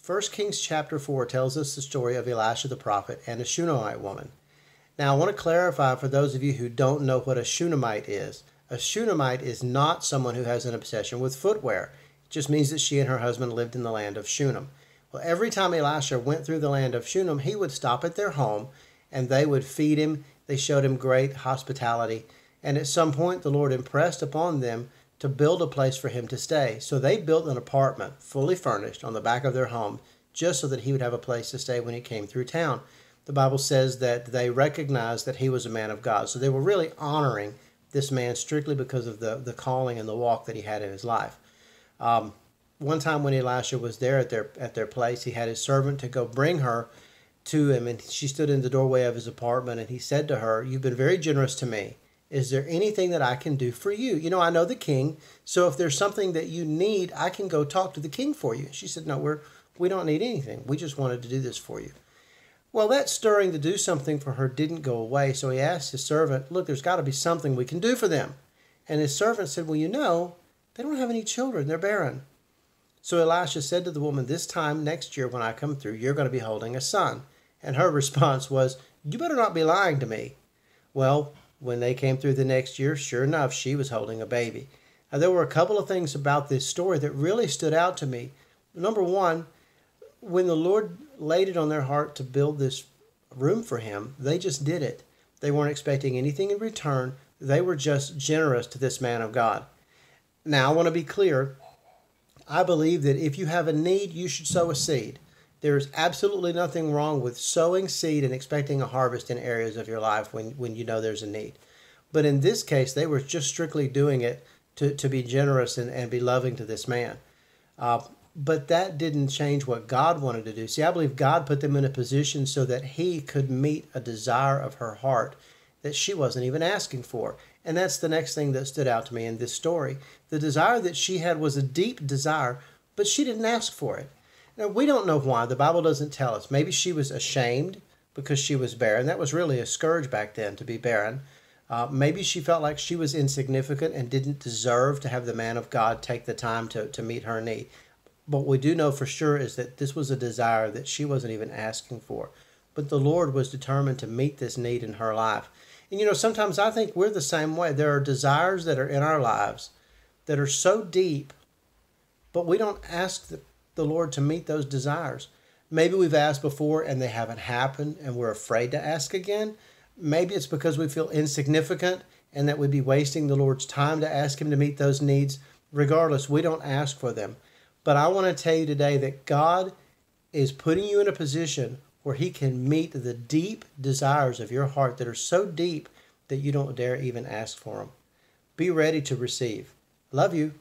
1 Kings chapter 4 tells us the story of Elisha the prophet and a Shunammite woman. Now, I want to clarify for those of you who don't know what a Shunammite is. A Shunammite is not someone who has an obsession with footwear. It just means that she and her husband lived in the land of Shunem. Well, every time Elisha went through the land of Shunem, he would stop at their home and they would feed him. They showed him great hospitality. And at some point, the Lord impressed upon them to build a place for him to stay. So they built an apartment, fully furnished, on the back of their home, just so that he would have a place to stay when he came through town. The Bible says that they recognized that he was a man of God. So they were really honoring this man strictly because of the calling and the walk that he had in his life. One time when Elisha was there at their place, he had his servant to go bring her to him, and she stood in the doorway of his apartment, and he said to her, "You've been very generous to me. Is there anything that I can do for you? You know, I know the king, so if there's something that you need, I can go talk to the king for you." She said, "No, we don't need anything. We just wanted to do this for you." Well, that stirring to do something for her didn't go away, so he asked his servant, "Look, there's got to be something we can do for them." And his servant said, "Well, you know, they don't have any children. They're barren." So Elisha said to the woman, "This time next year when I come through, you're going to be holding a son." And her response was, "You better not be lying to me." Well, when they came through the next year, sure enough, she was holding a baby. Now, there were a couple of things about this story that really stood out to me. Number one, when the Lord laid it on their heart to build this room for him, they just did it. They weren't expecting anything in return. They were just generous to this man of God. Now, I want to be clear. I believe that if you have a need, you should sow a seed. There is absolutely nothing wrong with sowing seed and expecting a harvest in areas of your life when you know there's a need. But in this case, they were just strictly doing it to be generous and be loving to this man. But that didn't change what God wanted to do. See, I believe God put them in a position so that he could meet a desire of her heart that she wasn't even asking for. And that's the next thing that stood out to me in this story. The desire that she had was a deep desire, but she didn't ask for it. Now, we don't know why. The Bible doesn't tell us. Maybe she was ashamed because she was barren. That was really a scourge back then, to be barren. Maybe she felt like she was insignificant and didn't deserve to have the man of God take the time to meet her need. But what we do know for sure is that this was a desire that she wasn't even asking for. But the Lord was determined to meet this need in her life. And you know, sometimes I think we're the same way. There are desires that are in our lives that are so deep, but we don't ask the Lord to meet those desires. Maybe we've asked before and they haven't happened and we're afraid to ask again. Maybe it's because we feel insignificant and that we'd be wasting the Lord's time to ask him to meet those needs. Regardless, we don't ask for them. But I want to tell you today that God is putting you in a position where he can meet the deep desires of your heart that are so deep that you don't dare even ask for them. Be ready to receive. Love you.